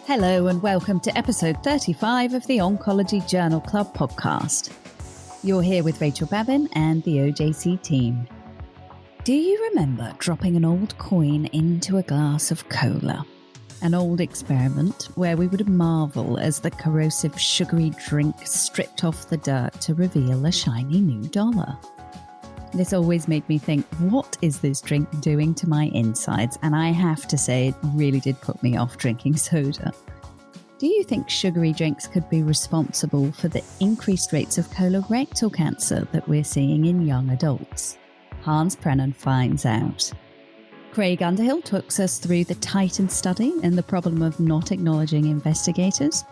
Hello and welcome to episode 35 of the Oncology Journal Club podcast. You're here with Rachel Babin and the OJC team. Do you remember dropping an old coin into a glass of cola? An old experiment where we would marvel as the corrosive sugary drink stripped off the dirt to reveal a shiny new dollar. This always made me think, what is this drink doing to my insides? And I have to say, it really did put me off drinking soda. Do you think sugary drinks could be responsible for the increased rates of colorectal cancer that we're seeing in young adults? Hans Prenen finds out. Craig Underhill talks us through the Titan study and the problem of not acknowledging investigators.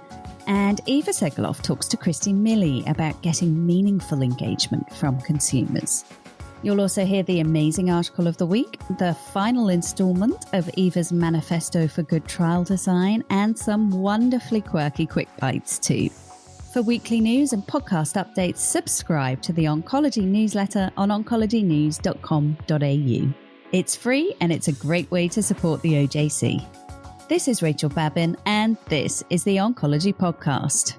And Eva Segelov talks to Kristi Milley about getting meaningful engagement from consumers. You'll also hear the amazing article of the week, the final installment of Eva's Manifesto for Good Trial Design, and some wonderfully quirky quick bites too. For weekly news and podcast updates, subscribe to the Oncology newsletter on oncologynews.com.au. It's free and it's a great way to support the OJC. This is Rachel Babin and this is the Oncology Podcast.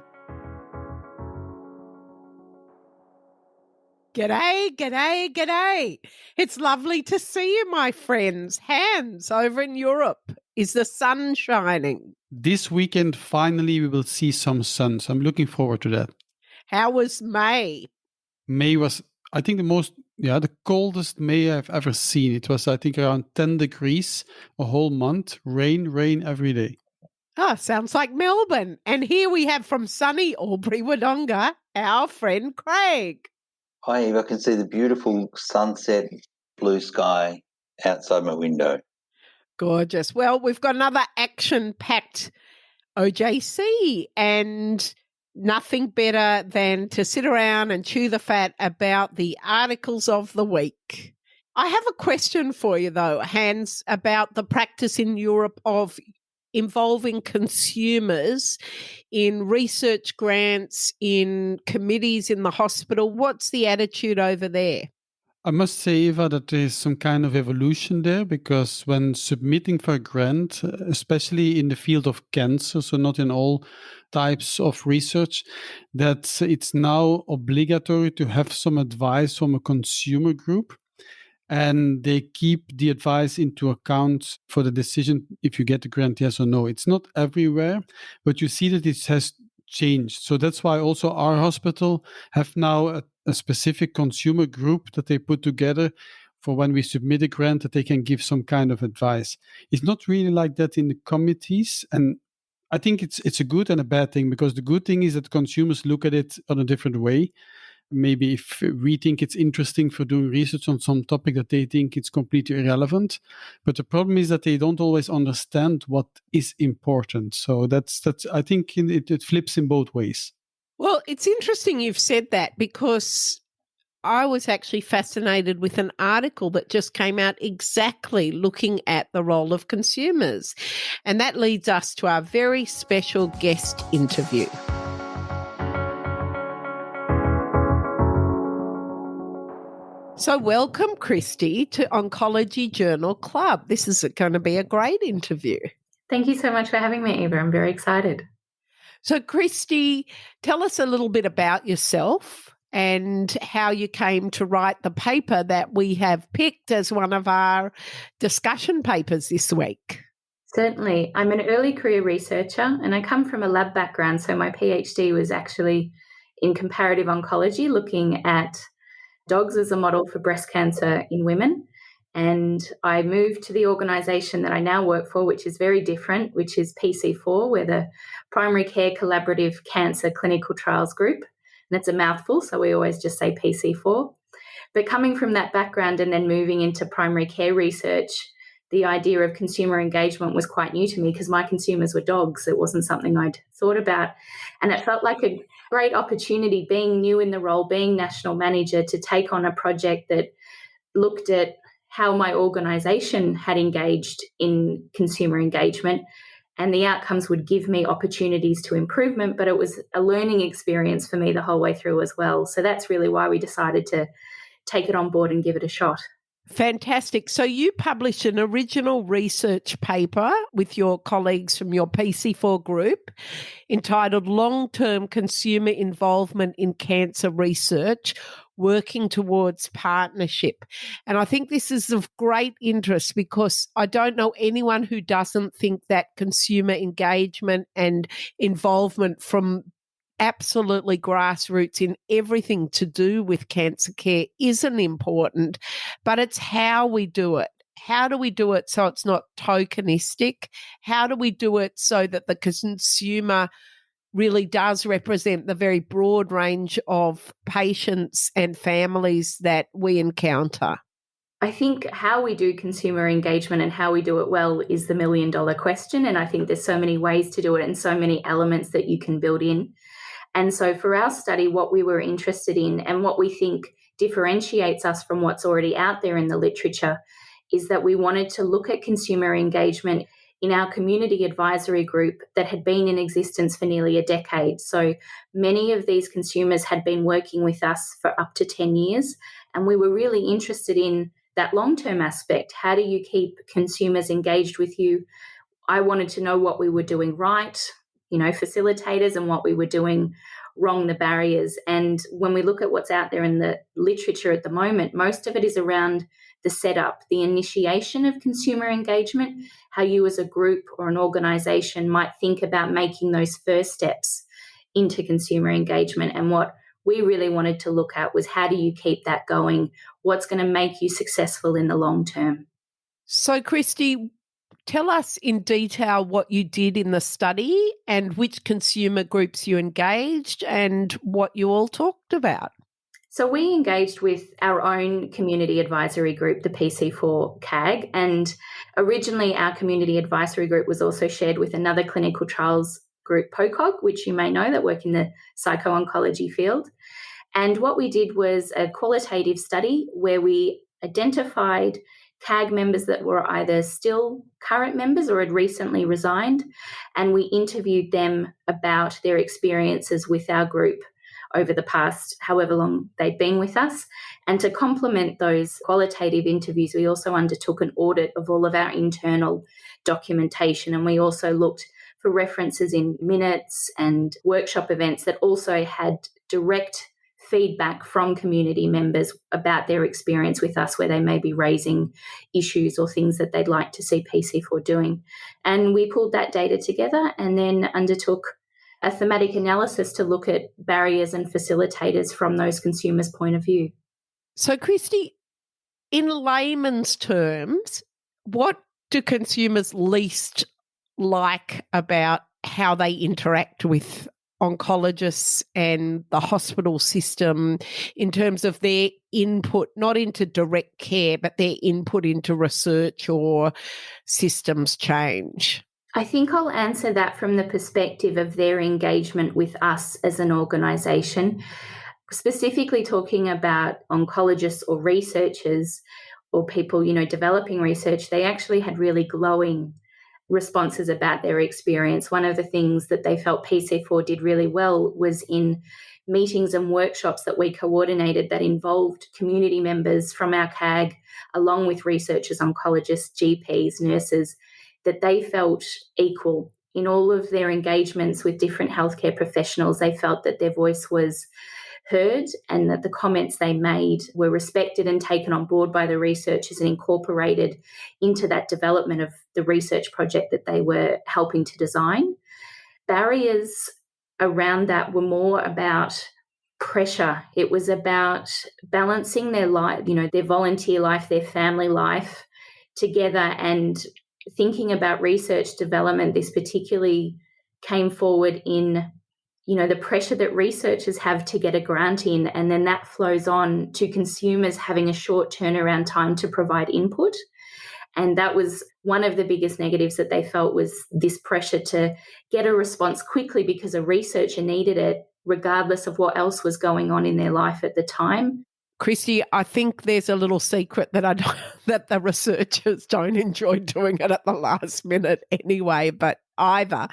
G'day, g'day, g'day. It's lovely to see you, my friends. Hans, over in Europe, is the sun shining? This weekend, finally, we will see some sun. So I'm looking forward to that. How was May? May was, I think, the coldest May I've ever seen. It was, I think, around 10 degrees a whole month. Rain every day. Oh, sounds like Melbourne. And here we have from sunny Albury-Wodonga, our friend Craig. Hi, Eva. I can see the beautiful sunset, blue sky outside my window. Gorgeous. Well, we've got another action-packed OJC and nothing better than to sit around and chew the fat about the articles of the week. I have a question for you, though, Hans, about the practice in Europe of involving consumers in research grants, in committees in the hospital. What's the attitude over there? I must say, Eva, that there is some kind of evolution there, because when submitting for a grant, especially in the field of cancer, so not in all types of research, that it's now obligatory to have some advice from a consumer group. And they keep the advice into account for the decision if you get the grant, yes or no. It's not everywhere, but you see that it has changed. So that's why also our hospital have now a specific consumer group that they put together for when we submit a grant, that they can give some kind of advice. It's not really like that in the committees. And I think it's a good and a bad thing, because the good thing is that consumers look at it on a different way. Maybe if we think it's interesting for doing research on some topic that they think it's completely irrelevant. But the problem is that they don't always understand what is important. So that's I think it flips in both ways. Well, it's interesting you've said that, because I was actually fascinated with an article that just came out exactly looking at the role of consumers. And that leads us to our very special guest interview. So welcome, Kristi, to Oncology Journal Club. This is going to be a great interview. Thank you so much for having me, Eva. I'm very excited. So, Kristi, tell us a little bit about yourself and how you came to write the paper that we have picked as one of our discussion papers this week. Certainly. I'm an early career researcher and I come from a lab background. So my PhD was actually in comparative oncology, looking at dogs as a model for breast cancer in women. And I moved to the organisation that I now work for, which is very different, which is PC4. We're the Primary Care Collaborative Cancer Clinical Trials Group. And it's a mouthful, so we always just say PC4. But coming from that background and then moving into primary care research, the idea of consumer engagement was quite new to me, because my consumers were dogs. It wasn't something I'd thought about. And it felt like a great opportunity, being new in the role, being national manager, to take on a project that looked at how my organisation had engaged in consumer engagement, and the outcomes would give me opportunities to improvement, but it was a learning experience for me the whole way through as well. So that's really why we decided to take it on board and give it a shot. Fantastic. So you published an original research paper with your colleagues from your PC4 group entitled Long-Term Consumer Involvement in Cancer Research, Working Towards Partnership. And I think this is of great interest because I don't know anyone who doesn't think that consumer engagement and involvement from absolutely grassroots in everything to do with cancer care isn't important, but it's how we do it. How do we do it so it's not tokenistic? How do we do it so that the consumer really does represent the very broad range of patients and families that we encounter? I think how we do consumer engagement and how we do it well is the million-dollar question. And I think there's so many ways to do it and so many elements that you can build in. And so for our study, what we were interested in and what we think differentiates us from what's already out there in the literature is that we wanted to look at consumer engagement in our community advisory group that had been in existence for nearly a decade. So many of these consumers had been working with us for up to 10 years, and we were really interested in that long-term aspect. How do you keep consumers engaged with you? I wanted to know what we were doing right, facilitators, and what we were doing wrong, the barriers. And when we look at what's out there in the literature at the moment, most of it is around the setup, the initiation of consumer engagement, how you as a group or an organisation might think about making those first steps into consumer engagement. And what we really wanted to look at was how do you keep that going? What's going to make you successful in the long term? So, Kristi, tell us in detail what you did in the study and which consumer groups you engaged and what you all talked about. So we engaged with our own community advisory group, the PC4 CAG, and originally our community advisory group was also shared with another clinical trials group, POCOG, which you may know, that work in the psycho-oncology field. And what we did was a qualitative study where we identified CAG members that were either still current members or had recently resigned, and we interviewed them about their experiences with our group over the past however long they'd been with us. And to complement those qualitative interviews, we also undertook an audit of all of our internal documentation, and we also looked for references in minutes and workshop events that also had direct feedback from community members about their experience with us, where they may be raising issues or things that they'd like to see PC4 doing. And we pulled that data together and then undertook a thematic analysis to look at barriers and facilitators from those consumers' point of view. So, Kristi, in layman's terms, what do consumers least like about how they interact with oncologists and the hospital system in terms of their input, not into direct care, but their input into research or systems change? I think I'll answer that from the perspective of their engagement with us as an organisation, specifically talking about oncologists or researchers or people, developing research. They actually had really glowing responses about their experience. One of the things that they felt PC4 did really well was in meetings and workshops that we coordinated that involved community members from our CAG, along with researchers, oncologists, GPs, nurses, that they felt equal in all of their engagements with different healthcare professionals. They felt that their voice was heard and that the comments they made were respected and taken on board by the researchers and incorporated into that development of the research project that they were helping to design. Barriers around that were more about pressure. It was about balancing their life, their volunteer life, their family life together, and thinking about research development. This particularly came forward in the pressure that researchers have to get a grant in, and then that flows on to consumers having a short turnaround time to provide input. And that was one of the biggest negatives that they felt, was this pressure to get a response quickly because a researcher needed it, regardless of what else was going on in their life at the time. Kristi, I think there's a little secret that that the researchers don't enjoy doing it at the last minute anyway, but either.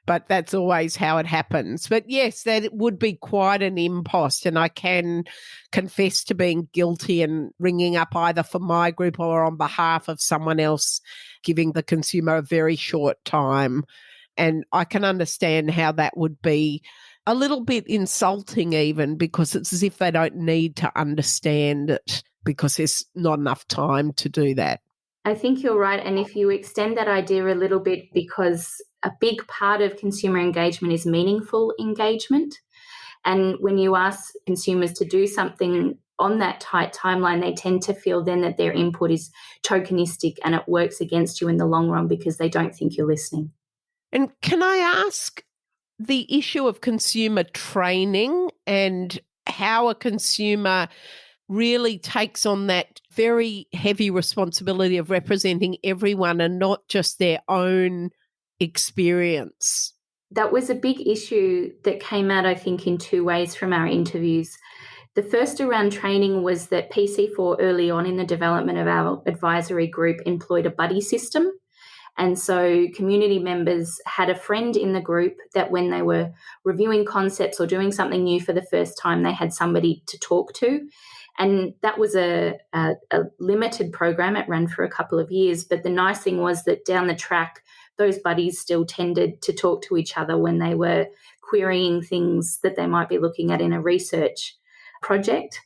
but that's always how it happens. But yes, that would be quite an impost, and I can confess to being guilty and ringing up either for my group or on behalf of someone else, giving the consumer a very short time. And I can understand how that would be a little bit insulting even, because it's as if they don't need to understand it because there's not enough time to do that. I think you're right. And if you extend that idea a little bit, because a big part of consumer engagement is meaningful engagement. And when you ask consumers to do something on that tight timeline, they tend to feel then that their input is tokenistic and it works against you in the long run because they don't think you're listening. And can I ask the issue of consumer training and how a consumer really takes on that very heavy responsibility of representing everyone and not just their own experience? That was a big issue that came out, I think, in two ways from our interviews. The first around training was that PC4 early on in the development of our advisory group employed a buddy system. And so community members had a friend in the group that when they were reviewing concepts or doing something new for the first time, they had somebody to talk to. And that was a limited program. It ran for a couple of years. But the nice thing was that down the track, those buddies still tended to talk to each other when they were querying things that they might be looking at in a research project.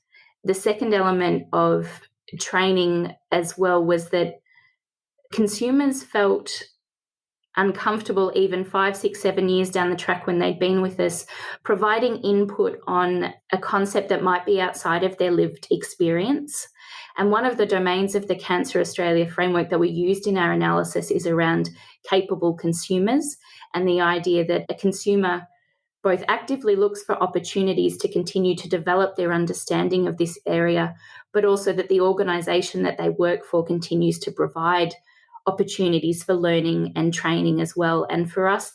The second element of training as well was that consumers felt uncomfortable even 5, 6, 7 years down the track when they'd been with us, providing input on a concept that might be outside of their lived experience. And one of the domains of the Cancer Australia framework that we used in our analysis is around capable consumers, and the idea that a consumer both actively looks for opportunities to continue to develop their understanding of this area, but also that the organisation that they work for continues to provide opportunities for learning and training as well. And for us,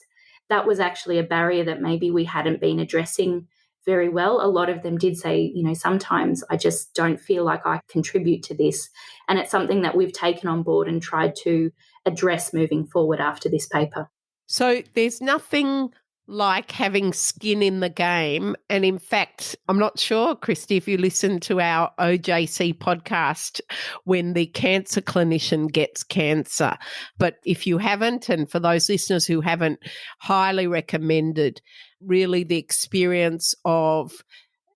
that was actually a barrier that maybe we hadn't been addressing very well. A lot of them did say, sometimes I just don't feel like I contribute to this. And it's something that we've taken on board and tried to address moving forward after this paper. So there's nothing like having skin in the game. And in fact, I'm not sure, Kristi, if you listen to our OJC podcast, when the cancer clinician gets cancer. But if you haven't, and for those listeners who haven't, highly recommended really the experience of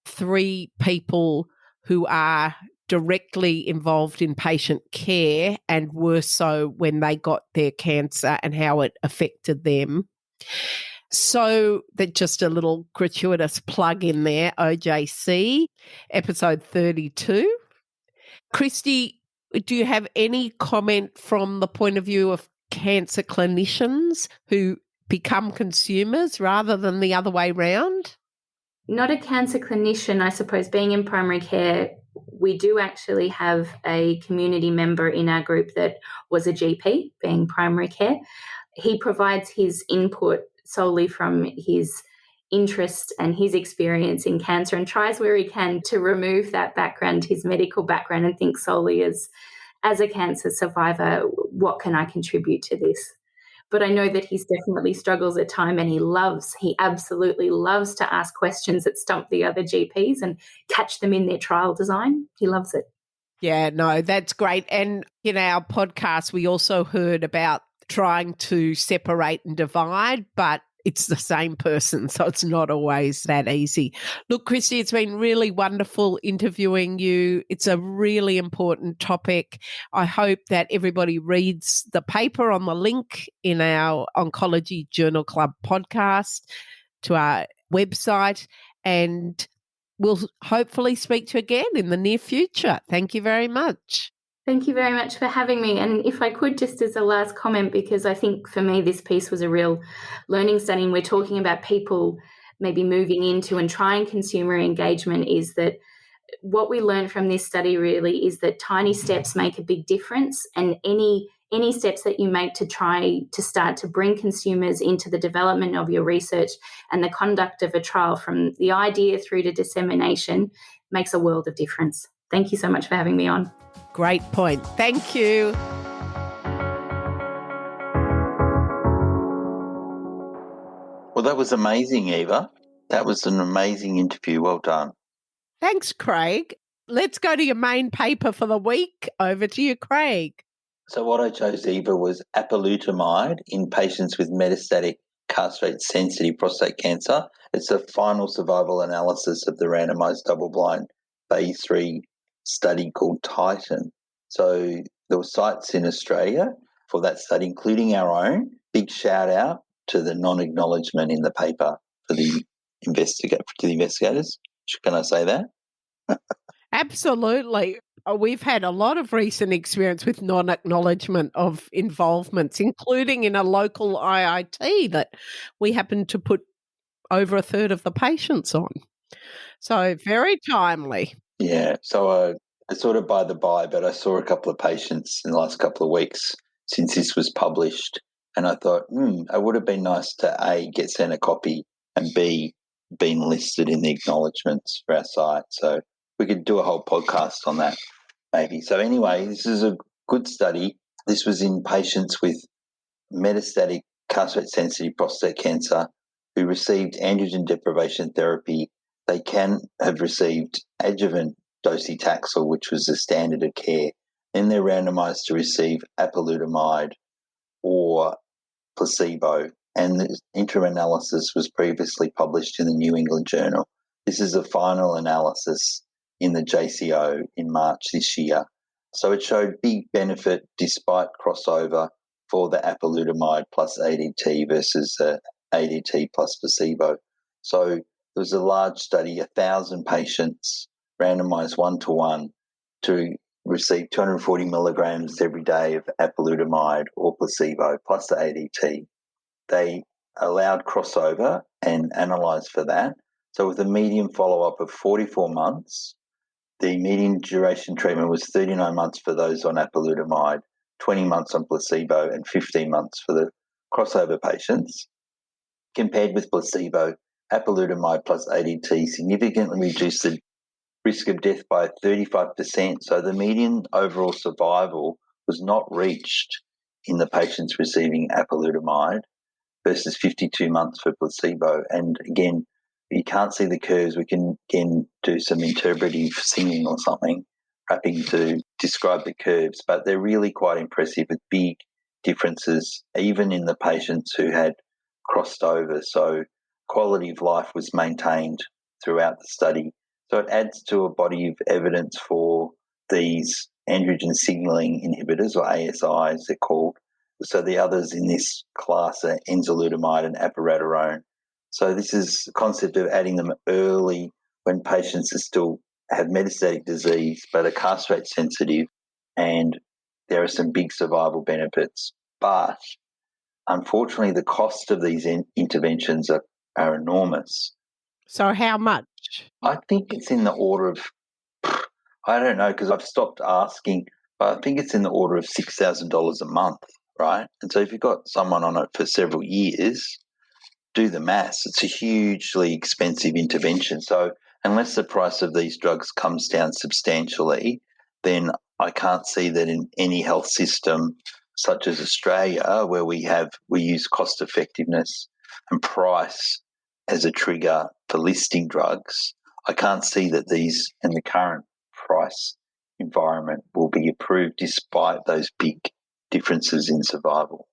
3 people who are directly involved in patient care and were so when they got their cancer and how it affected them. So that just a little gratuitous plug in there, OJC, episode 32. Kristi, do you have any comment from the point of view of cancer clinicians who become consumers rather than the other way round? Not a cancer clinician, I suppose. Being in primary care, we do actually have a community member in our group that was a GP, being primary care. He provides his input solely from his interest and his experience in cancer and tries where he can to remove that background, his medical background, and think solely as a cancer survivor, what can I contribute to this? But I know that he's definitely struggles at time, and he absolutely loves to ask questions that stump the other GPs and catch them in their trial design. He loves it. Yeah, no, that's great. And in our podcast, we also heard about trying to separate and divide, but it's the same person, so it's not always that easy. Look, Kristi, it's been really wonderful interviewing you. It's a really important topic. I hope that everybody reads the paper on the link in our Oncology Journal Club podcast to our website, and we'll hopefully speak to you again in the near future. Thank you very much. Thank you very much for having me. And if I could, just as a last comment, because I think for me this piece was a real learning study, and we're talking about people maybe moving into and trying consumer engagement, is that what we learned from this study really is that tiny steps make a big difference, and any steps that you make to try to start to bring consumers into the development of your research and the conduct of a trial from the idea through to dissemination makes a world of difference. Thank you so much for having me on. Great point. Thank you. that was amazing, Eva. That was an amazing interview. Well done. Thanks, Craig. Let's go to your main paper for the week. Over to you, Craig. So what I chose, Eva, was apalutamide in patients with metastatic castrate-sensitive prostate cancer. It's a final survival analysis of the randomized double-blind phase 3 study called Titan. So there were sites in Australia for that study, including our own. Big shout out to the non-acknowledgement in the paper for the investigators. Can I say that? Absolutely. We've had a lot of recent experience with non-acknowledgement of involvements, including in a local IIT that we happened to put over a third of the patients on. So very timely. Yeah. So it's sort of by the by, but I saw a couple of patients in the last couple of weeks since this was published, and I thought, it would have been nice to A, get sent a copy, and B, been listed in the acknowledgements for our site. So we could do a whole podcast on that maybe. So anyway, this is a good study. This was in patients with metastatic castrate-sensitive prostate cancer who received androgen deprivation therapy. They can have received adjuvant docetaxel, which was the standard of care. Then they're randomized to receive apalutamide or placebo. And the interim analysis was previously published in the New England Journal. This is a final analysis in the JCO in March this year. So it showed big benefit despite crossover for the apalutamide plus ADT versus the ADT plus placebo. So there was a large study, 1,000 patients randomized 1-to-1 to receive 240 milligrams every day of apalutamide or placebo plus the ADT. They allowed crossover and analysed for that. So with a median follow-up of 44 months, the median duration treatment was 39 months for those on apalutamide, 20 months on placebo, and 15 months for the crossover patients. Compared with placebo, apalutamide plus ADT significantly reduced the risk of death by 35%. So the median overall survival was not reached in the patients receiving apalutamide versus 52 months for placebo. And again, you can't see the curves. We can, again, do some interpretive singing or something, rapping to describe the curves, but they're really quite impressive with big differences, even in the patients who had crossed over. So quality of life was maintained throughout the study. So it adds to a body of evidence for these androgen signaling inhibitors, or ASIs they're called. So the others in this class are enzalutamide and abiraterone. So this is the concept of adding them early when patients are still have metastatic disease but are castrate sensitive, and there are some big survival benefits. But unfortunately, the cost of these interventions are enormous. So how much? I think it's in the order of, I don't know, because I've stopped asking, but I think it's in the order of $6,000 a month, right? And so if you've got someone on it for several years, do the maths. It's a hugely expensive intervention. So unless the price of these drugs comes down substantially, then I can't see that in any health system such as Australia, where we use cost effectiveness and price as a trigger for listing drugs, I can't see that these in the current price environment will be approved despite those big differences in survival.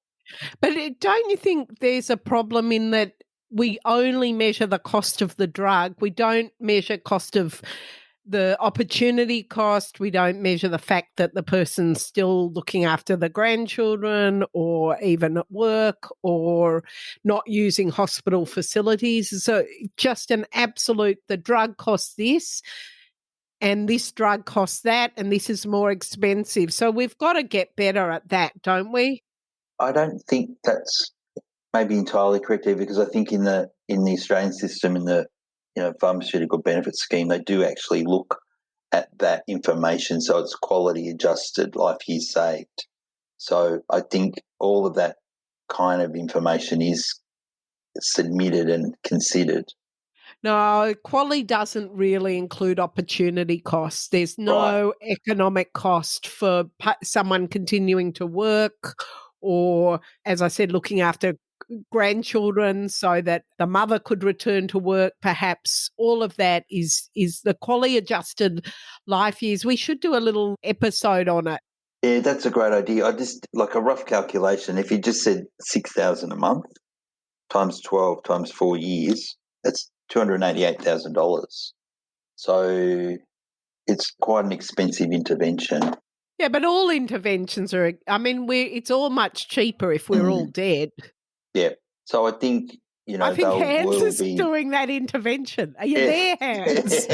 But don't you think there's a problem in that we only measure the cost of the drug? We don't measure cost of the opportunity cost. We don't measure the fact that the person's still looking after the grandchildren or even at work or not using hospital facilities. So just an absolute, the drug costs this and this drug costs that and this is more expensive. So we've got to get better at that, don't we? I don't think that's maybe entirely correct, because I think in the Australian system, in the pharmaceutical benefit scheme, they do actually look at that information, so it's quality adjusted, life years saved. So I think all of that kind of information is submitted and considered. No, quality doesn't really include opportunity costs. There's no economic cost for someone continuing to work or, as I said, looking after grandchildren so that the mother could return to work, perhaps. All of that is the quality adjusted life years. We should do a little episode on it. Yeah, that's a great idea. I just, like a rough calculation, if you just said 6,000 a month times 12 times 4 years, that's $288,000. So it's quite an expensive intervention. Yeah, but all interventions are, it's all much cheaper if we're all dead. Yeah. So I think, I think Hans is doing that intervention. Are you there, Hans?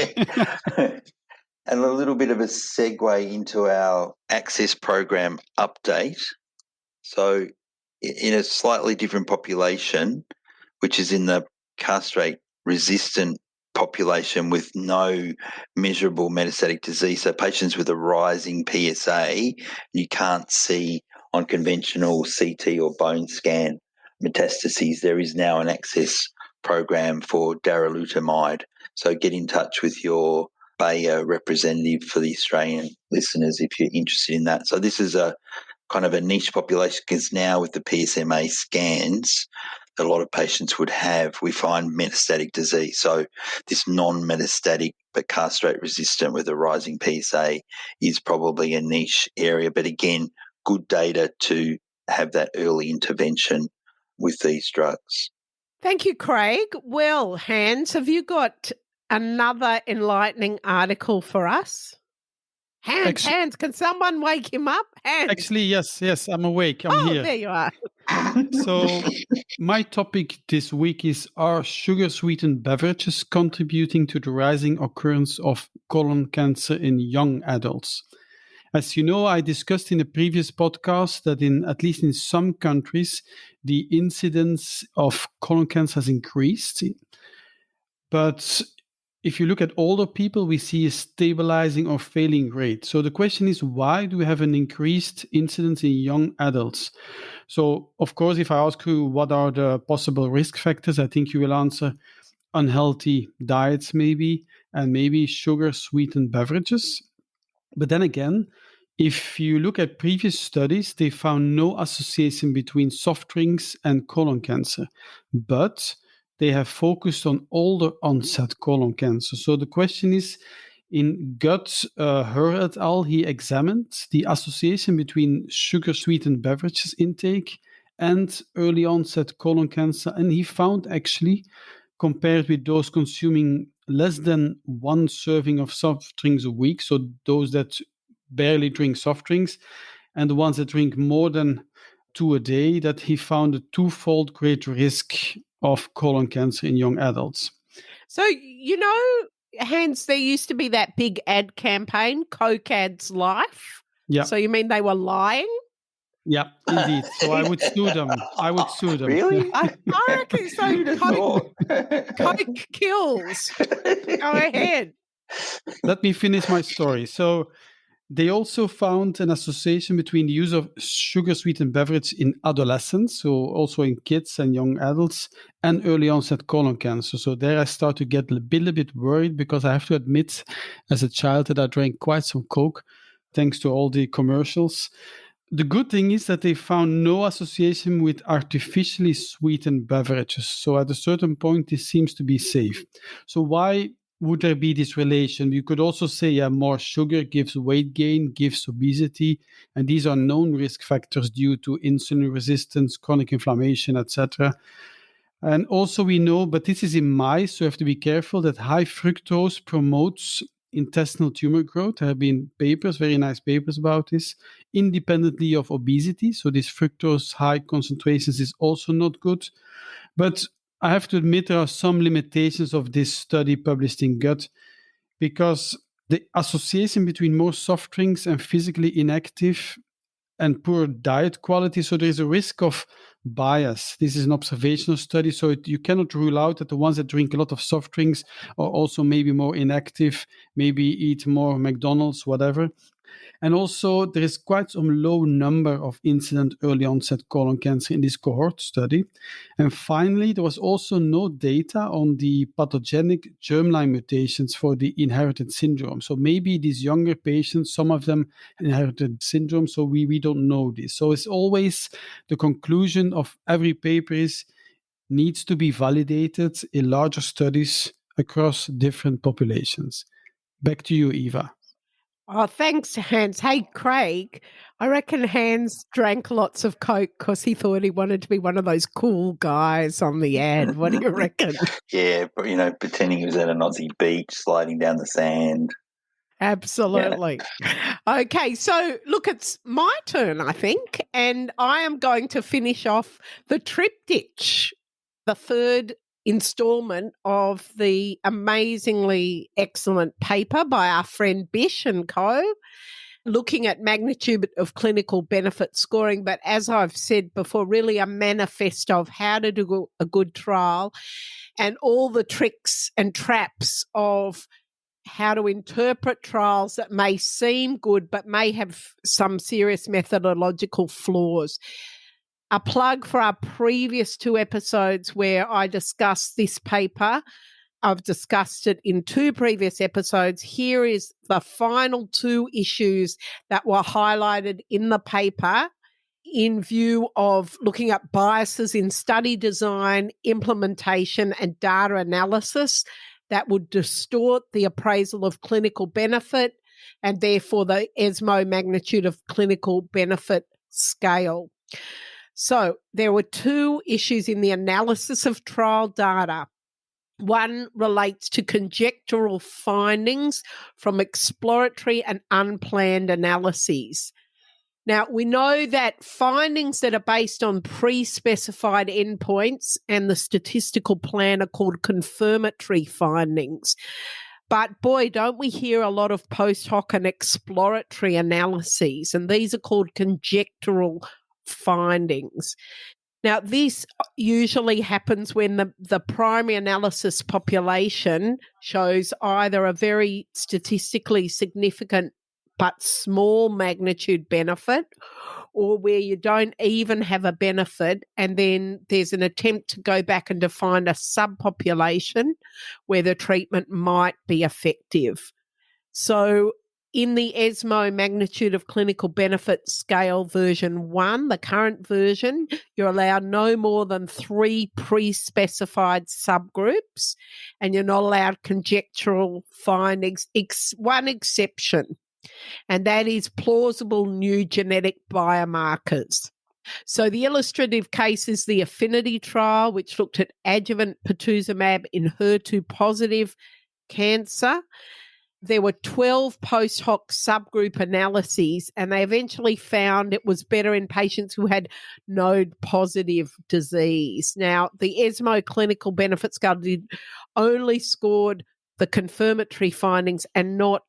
And a little bit of a segue into our access program update. So in a slightly different population, which is in the castrate-resistant population with no measurable metastatic disease, so patients with a rising PSA, you can't see on conventional CT or bone scan metastases. There is now an access program for darolutamide. So get in touch with your Bayer representative for the Australian listeners if you're interested in that. So this is a kind of a niche population because now with the PSMA scans that a lot of patients would have, we find metastatic disease. So this non-metastatic but castrate-resistant with a rising PSA is probably a niche area. But again, good data to have that early intervention with these drugs. Thank you, Craig. Well, Hans, have you got another enlightening article for us? Hans, can someone wake him up? Hans. Actually, yes, I'm awake. I'm here. Oh, there you are. So my topic this week is, are sugar-sweetened beverages contributing to the rising occurrence of colon cancer in young adults? As you know, I discussed in a previous podcast that at least in some countries, the incidence of colon cancer has increased. But if you look at older people, we see a stabilizing or failing rate. So the question is, why do we have an increased incidence in young adults? So, of course, if I ask you what are the possible risk factors, I think you will answer unhealthy diets maybe, and maybe sugar-sweetened beverages. But then again, if you look at previous studies, they found no association between soft drinks and colon cancer. But they have focused on older onset colon cancer. So the question is, in Gut Her et al., he examined the association between sugar-sweetened beverages intake and early onset colon cancer. And he found actually, compared with those consuming less than one serving of soft drinks a week, so those that barely drink soft drinks, and the ones that drink more than 2 a day, that he found a twofold greater risk of colon cancer in young adults. So, Hans, there used to be that big ad campaign, Coke Ad's Life. Yeah. So you mean they were lying? Yeah, indeed. So I would sue them. Really? I reckon so. Coke kills. Go ahead. Let me finish my story. So they also found an association between the use of sugar-sweetened beverage in adolescents, so also in kids and young adults, and early onset colon cancer. So there I start to get a little bit worried, because I have to admit, as a child, that I drank quite some Coke, thanks to all the commercials. The good thing is that they found no association with artificially sweetened beverages. So at a certain point, this seems to be safe. So why would there be this relation? You could also say, more sugar gives weight gain, gives obesity, and these are known risk factors due to insulin resistance, chronic inflammation, etc. And also we know, but this is in mice, so you have to be careful, that high fructose promotes intestinal tumor growth. There have been papers, very nice papers about this, independently of obesity. So this fructose high concentrations is also not good. But I have to admit there are some limitations of this study published in Gut, because the association between more soft drinks and physically inactive and poor diet quality, so there is a risk of bias. This is an observational study, so you cannot rule out that the ones that drink a lot of soft drinks are also maybe more inactive, maybe eat more McDonald's, whatever. And also, there is quite some low number of incident early onset colon cancer in this cohort study. And finally, there was also no data on the pathogenic germline mutations for the inherited syndrome. So maybe these younger patients, some of them inherited syndrome, so we don't know this. So it's always the conclusion of every paper is needs to be validated in larger studies across different populations. Back to you, Eva. Oh, thanks, Hans. Hey, Craig, I reckon Hans drank lots of Coke because he thought he wanted to be one of those cool guys on the ad. What do you reckon? Yeah, but, pretending he was at an Aussie beach, sliding down the sand. Absolutely. Yeah. Okay, so look, it's my turn, I think, and I am going to finish off the triptych, the third installment of the amazingly excellent paper by our friend Bish and co, looking at magnitude of clinical benefit scoring, but as I've said before, really a manifesto of how to do a good trial and all the tricks and traps of how to interpret trials that may seem good but may have some serious methodological flaws. A plug for our previous 2 episodes where I discussed this paper. I've discussed it in 2 previous episodes. Here is the final 2 issues that were highlighted in the paper in view of looking at biases in study design, implementation, and data analysis that would distort the appraisal of clinical benefit and therefore the ESMO magnitude of clinical benefit scale. So there were 2 issues in the analysis of trial data. One relates to conjectural findings from exploratory and unplanned analyses. Now, we know that findings that are based on pre-specified endpoints and the statistical plan are called confirmatory findings. But boy, don't we hear a lot of post hoc and exploratory analyses, and these are called conjectural findings. Now, this usually happens when the primary analysis population shows either a very statistically significant but small magnitude benefit, or where you don't even have a benefit, and then there's an attempt to go back and define a subpopulation where the treatment might be effective. So in the ESMO magnitude of clinical benefit scale version 1, the current version, you're allowed no more than 3 pre-specified subgroups, and you're not allowed conjectural findings, one exception, and that is plausible new genetic biomarkers. So the illustrative case is the Affinity trial, which looked at adjuvant pertuzumab in HER2-positive cancer. There were 12 post hoc subgroup analyses, and they eventually found it was better in patients who had node-positive disease. Now, the ESMO clinical benefit scale only scored the confirmatory findings and not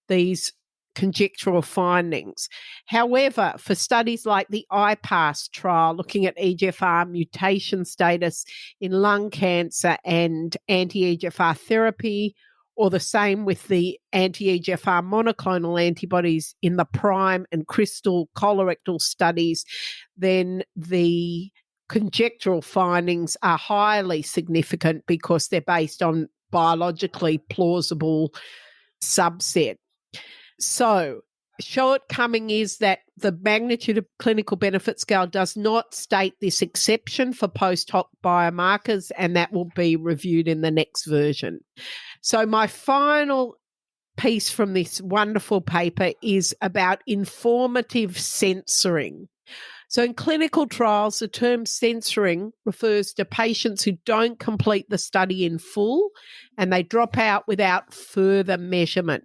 these conjectural findings. However, for studies like the IPASS trial looking at EGFR mutation status in lung cancer and anti-EGFR therapy, or the same with the anti-EGFR monoclonal antibodies in the PRIME and CRYSTAL colorectal studies, then the conjectural findings are highly significant because they're based on biologically plausible subset. So, shortcoming is that the magnitude of clinical benefit scale does not state this exception for post hoc biomarkers, and that will be reviewed in the next version. So my final piece from this wonderful paper is about informative censoring. So in clinical trials, the term censoring refers to patients who don't complete the study in full and they drop out without further measurement.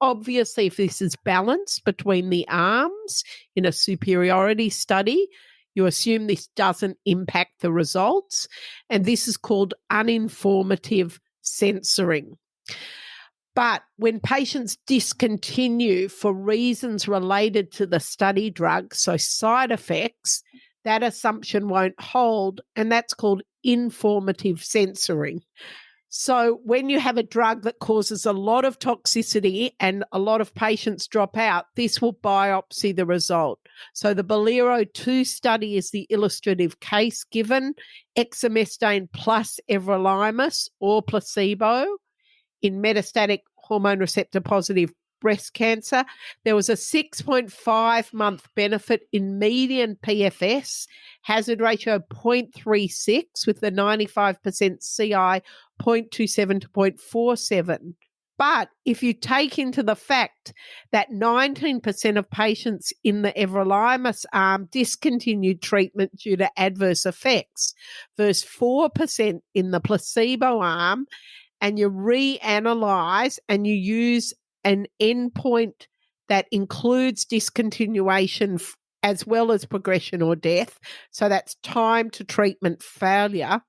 Obviously, if this is balanced between the arms in a superiority study, you assume this doesn't impact the results, and this is called uninformative censoring. But when patients discontinue for reasons related to the study drug, so side effects, that assumption won't hold, and that's called informative censoring. So when you have a drug that causes a lot of toxicity and a lot of patients drop out, this will biopsy the result. So the Bolero 2 study is the illustrative case given exemestane plus everolimus or placebo in metastatic hormone receptor positive breast cancer. There was a 6.5-month benefit in median PFS, hazard ratio 0.36 with the 95% CI 0.27 to 0.47. But if you take into the fact that 19% of patients in the everolimus arm discontinued treatment due to adverse effects versus 4% in the placebo arm, and you reanalyze and you use an endpoint that includes discontinuation as well as progression or death, so that's time to treatment failure,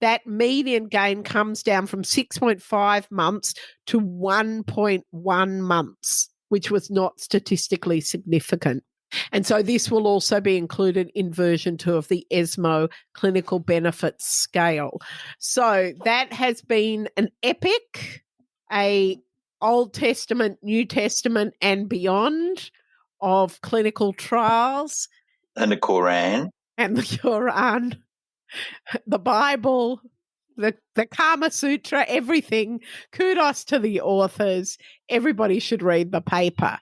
that median gain comes down from 6.5 months to 1.1 months, which was not statistically significant. And so this will also be included in version 2 of the ESMO Clinical Benefits Scale. So that has been an epic, a Old Testament, New Testament and beyond of clinical trials. And the Quran. And the Quran, the Bible, the Kama Sutra, everything. Kudos to the authors. Everybody should read the paper.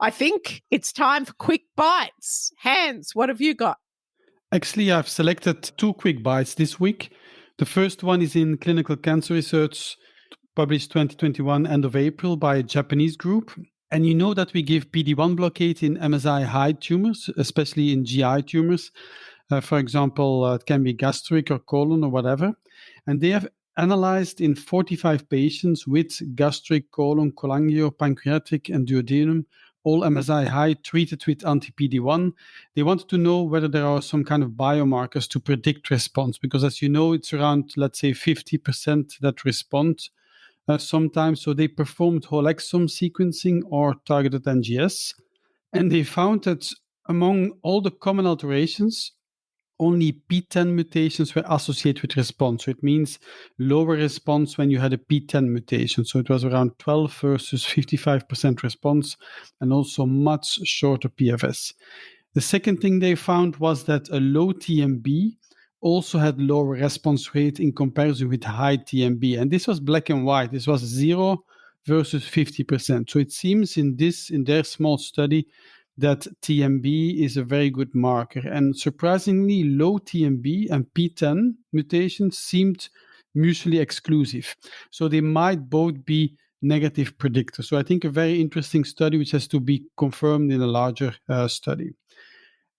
I think it's time for quick bites. Hans, what have you got? Actually, I've selected 2 quick bites this week. The first one is in Clinical Cancer Research, published 2021, end of April, by a Japanese group. And you know that we give PD-1 blockade in MSI-high tumors, especially in GI tumors. For example, it can be gastric or colon or whatever. And they have analyzed in 45 patients with gastric, colon, cholangio, pancreatic, and duodenum, all MSI-high, treated with anti-PD-1. They wanted to know whether there are some kind of biomarkers to predict response, because as you know, it's around, let's say, 50% that respond sometimes. So they performed whole exome sequencing or targeted NGS, and they found that among all the common alterations, only P10 mutations were associated with response. So it means lower response when you had a P10 mutation. So it was around 12 versus 55% response, and also much shorter PFS. The second thing they found was that a low TMB also had lower response rate in comparison with high TMB. And this was black and white. This was 0 versus 50%. So it seems in their small study that TMB is a very good marker. And surprisingly, low TMB and P10 mutations seemed mutually exclusive. So they might both be negative predictors. So I think a very interesting study which has to be confirmed in a larger study.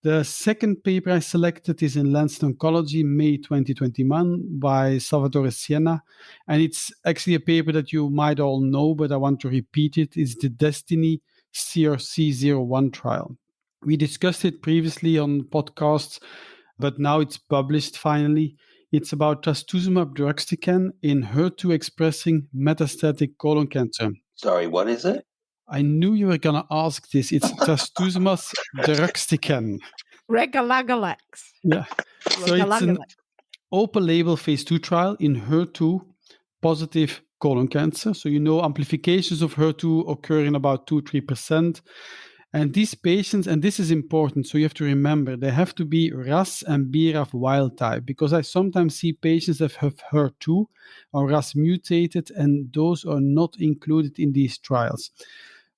The second paper I selected is in Lancet Oncology, May 2021, by Salvatore Siena. And it's actually a paper that you might all know, but I want to repeat it. It's the Destiny CRC01 trial. We discussed it previously on podcasts, but now it's published finally. It's about trastuzumab deruxtecan in HER2-expressing metastatic colon cancer. Sorry, what is it? I knew you were going to ask this. It's trastuzumab deruxtecan. Regalagalax. Yeah. So it's an open-label phase 2 trial in HER2-positive colon cancer. So you know amplifications of HER2 occur in about 2-3%. And these patients, and this is important, so you have to remember, they have to be RAS and BRAF wild type, because I sometimes see patients that have HER2 or RAS mutated, and those are not included in these trials.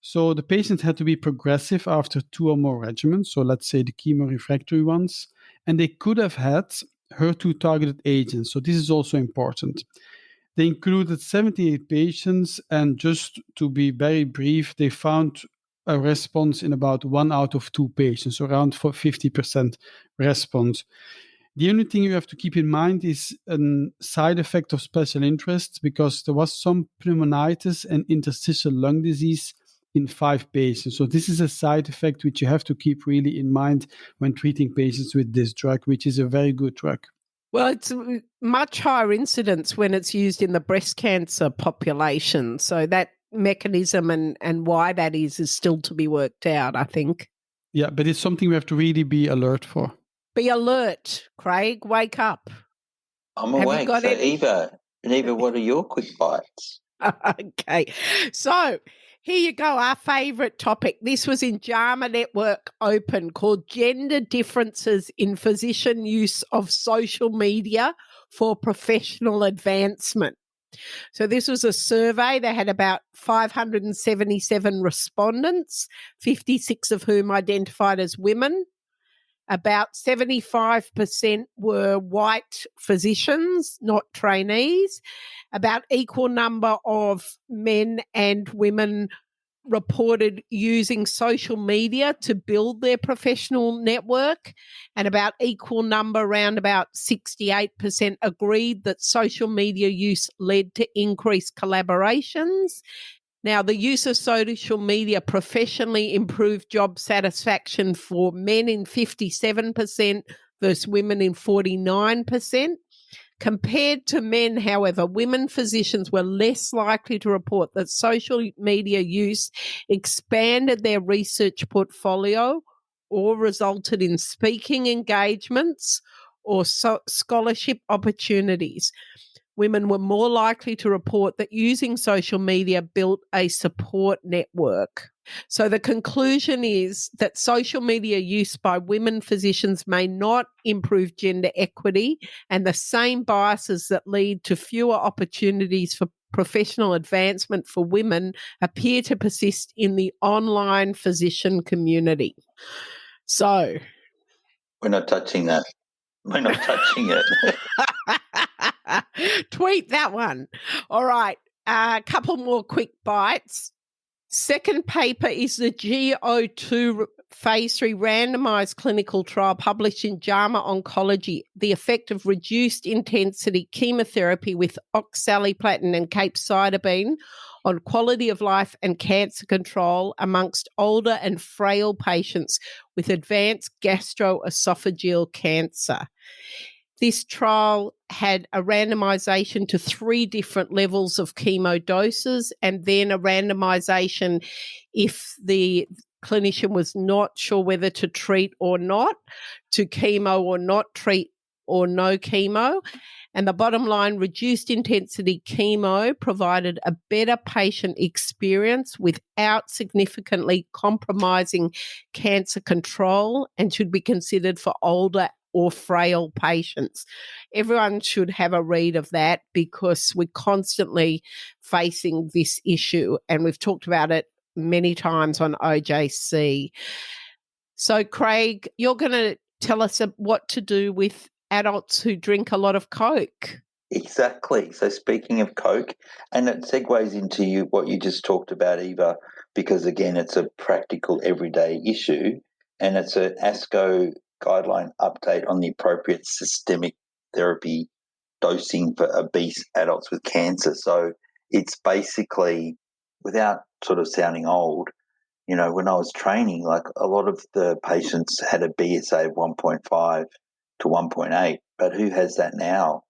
So the patient had to be progressive after 2 or more regimens, so let's say the chemo-refractory ones, and they could have had HER2-targeted agents, so this is also important. They included 78 patients, and just to be very brief, they found a response in about 1 out of 2 patients, around 50% response. The only thing you have to keep in mind is a side effect of special interest, because there was some pneumonitis and interstitial lung disease in 5 patients. So this is a side effect which you have to keep really in mind when treating patients with this drug, which is a very good drug. Well, it's much higher incidence when it's used in the breast cancer population. So that mechanism and why that is still to be worked out, I think. Yeah, but it's something we have to really be alert for. Be alert, Craig. Wake up. I'm awake. So, Eva, And Eva, what are your quick bites? Okay. So here you go, our favourite topic. This was in JAMA Network Open, called Gender Differences in Physician Use of Social Media for Professional Advancement. So this was a survey. They had about 577 respondents, 56 of whom identified as women. About 75% were white physicians, not trainees. About equal number of men and women reported using social media to build their professional network, and about equal number, around about 68%, agreed that social media use led to increased collaborations. Now, the use of social media professionally improved job satisfaction for men in 57% versus women in 49%. Compared to men, however, women physicians were less likely to report that social media use expanded their research portfolio or resulted in speaking engagements or scholarship opportunities. Women were more likely to report that using social media built a support network. So the conclusion is that social media use by women physicians may not improve gender equity, and the same biases that lead to fewer opportunities for professional advancement for women appear to persist in the online physician community. So We're not touching that. We're not touching it. tweet that one. All right. A couple more quick bites. Second paper is the GO2 phase 3 randomized clinical trial published in JAMA Oncology, the effect of reduced intensity chemotherapy with oxaliplatin and capecitabine on quality of life and cancer control amongst older and frail patients with advanced gastroesophageal cancer. This trial had a randomization to 3 different levels of chemo doses, and then a randomization if the clinician was not sure whether to treat or not, to chemo or not treat, or no chemo. And the bottom line, reduced intensity chemo provided a better patient experience without significantly compromising cancer control and should be considered for older or frail patients. Everyone should have a read of that because we're constantly facing this issue, and we've talked about it many times on OJC. So, Craig, you're going to tell us what to do with adults who drink a lot of Coke. Exactly. So speaking of Coke, and it segues into what you just talked about, Eva, because again, it's a practical everyday issue, and it's an ASCO guideline update on the appropriate systemic therapy dosing for obese adults with cancer. So it's basically, without sort of sounding old, you know, when I was training, like a lot of the patients had a BSA of 1.5 to 1.8, but who has that now?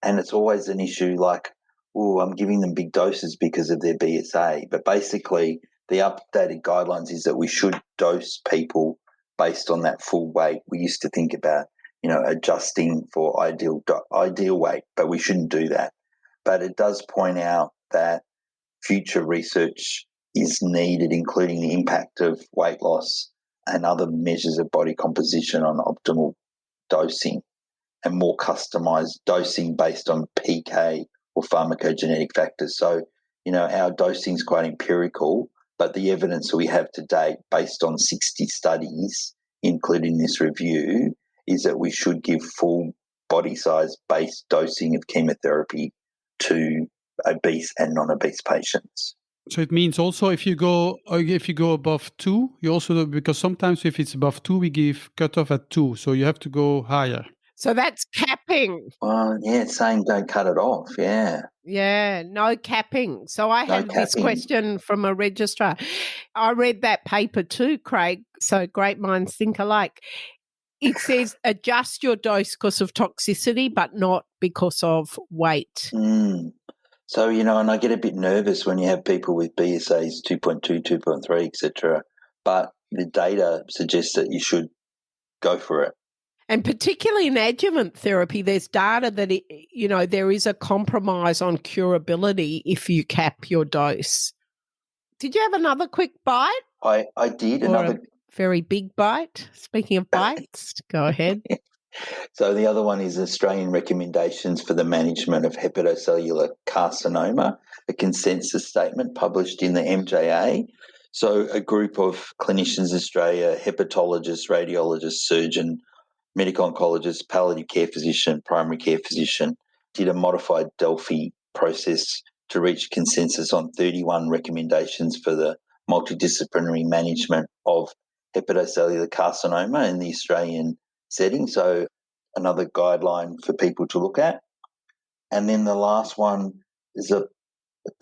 And it's always an issue like, oh, I'm giving them big doses because of their BSA. But basically, the updated guidelines is that we should dose people based on that full weight. We used to think about, you know, adjusting for ideal weight, but we shouldn't do that. But it does point out that future research is needed, including the impact of weight loss and other measures of body composition on optimal dosing, and more customized dosing based on PK or pharmacogenetic factors. So, you know, our dosing is quite empirical, but the evidence we have to date based on 60 studies, including this review, is that we should give full body size based dosing of chemotherapy to obese and non-obese patients. So it means also if you go above 2, you also, because sometimes if it's above 2, we give cutoff at 2, so you have to go higher. So that's capping. Well, yeah, it's saying don't cut it off, yeah. Yeah, no capping. So I had this question from a registrar. I read that paper too, Craig, so great minds think alike. It says adjust your dose because of toxicity, but not because of weight. So, you know, and I get a bit nervous when you have people with BSAs 2.2, 2.3, etc. But the data suggests that you should go for it. And particularly in adjuvant therapy, there's data that, there is a compromise on curability if you cap your dose. Did you have another quick bite? I did. Or a very big bite? Speaking of bites, go ahead. So the other one is Australian recommendations for the management of hepatocellular carcinoma, a consensus statement published in the MJA. So a group of clinicians, Australia, hepatologist, radiologist, surgeon, medical oncologist, palliative care physician, primary care physician, did a modified Delphi process to reach consensus on 31 recommendations for the multidisciplinary management of hepatocellular carcinoma in the Australian setting. So another guideline for people to look at. And then the last one is a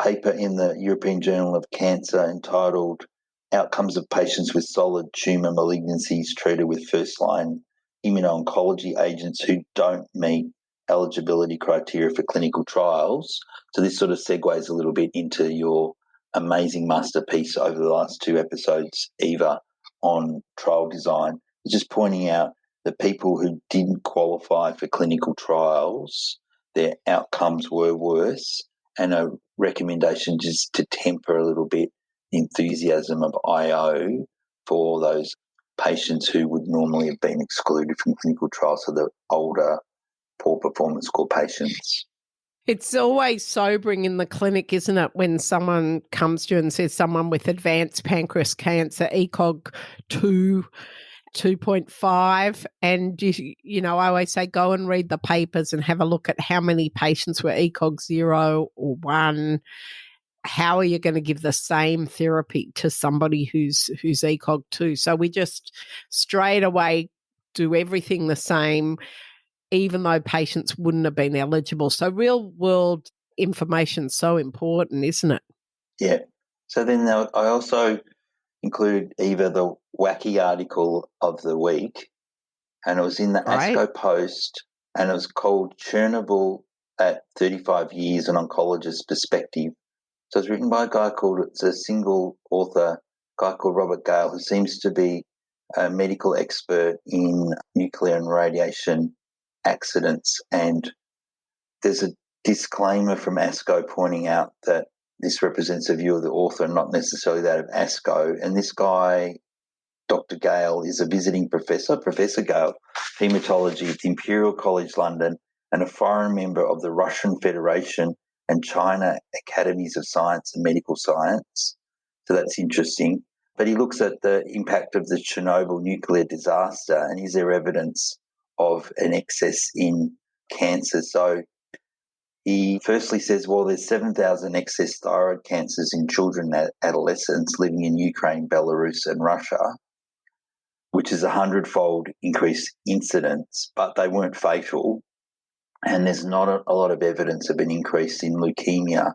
paper in the European Journal of Cancer entitled Outcomes of Patients with Solid Tumour Malignancies Treated with First-Line Immuno-Oncology Agents Who Don't Meet Eligibility Criteria for Clinical Trials. So this sort of segues a little bit into your amazing masterpiece over the last 2 episodes, Eva, on trial design. It's just pointing out the people who didn't qualify for clinical trials, their outcomes were worse, and a recommendation just to temper a little bit the enthusiasm of IO for those patients who would normally have been excluded from clinical trials, so the older, poor performance score patients. It's always sobering in the clinic, isn't it, when someone comes to you and says someone with advanced pancreas cancer, ECOG 2.5, and I always say go and read the papers and have a look at how many patients were ECOG 0 or 1. How are you going to give the same therapy to somebody who's ECOG 2? So we just straight away do everything the same, even though patients wouldn't have been eligible. So real world information is so important, isn't it? Yeah. So then I also included, Eva, the wacky article of the week, and it was in the ASCO Post, and it was called Chernobyl at 35 Years, an Oncologist's Perspective. So it's written by it's a single author, guy called Robert Gale, who seems to be a medical expert in nuclear and radiation accidents. And there's a disclaimer from ASCO pointing out that this represents a view of the author and not necessarily that of ASCO. And this guy, Dr. Gale, is a visiting professor, Professor Gale, haematology at the Imperial College London, and a foreign member of the Russian Federation and China Academies of Science and Medical Science. So that's interesting. But he looks at the impact of the Chernobyl nuclear disaster and is there evidence of an excess in cancer. So he firstly says, well, there's 7,000 excess thyroid cancers in children and adolescents living in Ukraine, Belarus and Russia, which is 100-fold increased incidence, but they weren't fatal. And there's not a lot of evidence of an increase in leukemia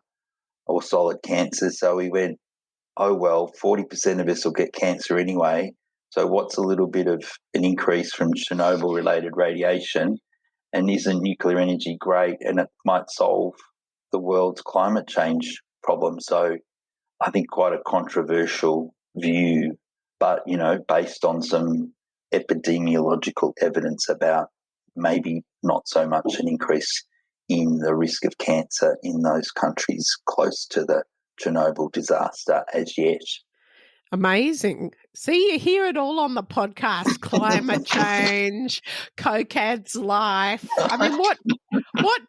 or solid cancer. So we went, oh, well, 40% of us will get cancer anyway. So what's a little bit of an increase from Chernobyl-related radiation? And isn't nuclear energy great? And it might solve the world's climate change problem. So I think quite a controversial view, but, based on some epidemiological evidence about maybe not so much an increase in the risk of cancer in those countries close to the Chernobyl disaster as yet. Amazing. See, you hear it all on the podcast, climate change, COCAD's life. I mean, what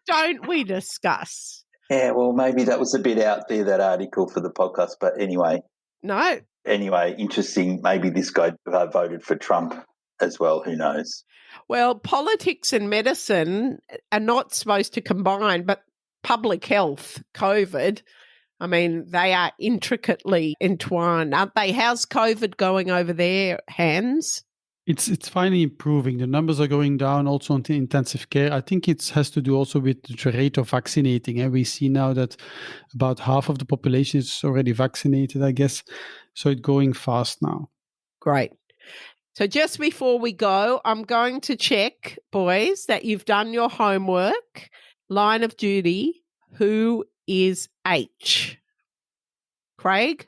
don't we discuss? Yeah, well, maybe that was a bit out there, that article for the podcast, but anyway. No. Anyway, interesting. Maybe this guy voted for Trump as well. Who knows? Well, politics and medicine are not supposed to combine, but public health, COVID, I mean, they are intricately entwined, aren't they? How's COVID going over there, Hans? It's finally improving. The numbers are going down also on the intensive care. I think it has to do also with the rate of vaccinating. And we see now that about half of the population is already vaccinated, I guess. So it's going fast now. Great. So just before we go, I'm going to check, boys, that you've done your homework. Line of duty, who is H? Craig?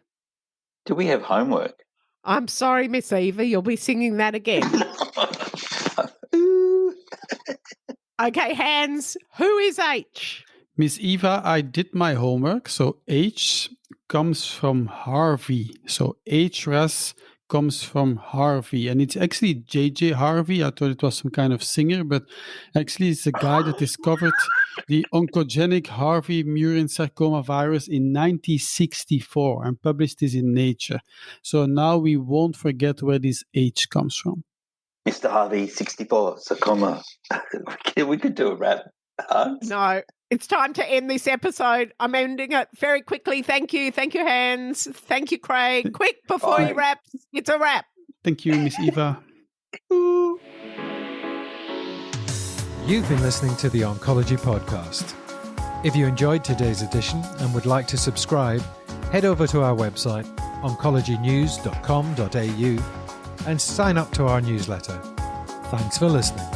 Do we have homework? I'm sorry, Miss Eva, you'll be singing that again. Okay, Hans, who is H? Miss Eva, I did my homework. So H comes from Harvey. So HRAS comes from Harvey. And it's actually J.J. Harvey. I thought it was some kind of singer, but actually it's a guy that discovered the oncogenic Harvey murine sarcoma virus in 1964 and published this in Nature. So now we won't forget where this H comes from. Mr. Harvey, 64, sarcoma. We could do a rap. Hans? No, it's time to end this episode. I'm ending it very quickly. Thank you. Thank you, Hans. Thank you, Craig. Quick, before Bye. you wrap, it's a wrap. Thank you, Miss Eva. You've been listening to the Oncology Podcast. If you enjoyed today's edition and would like to subscribe, head over to our website, oncologynews.com.au, and sign up to our newsletter. Thanks for listening.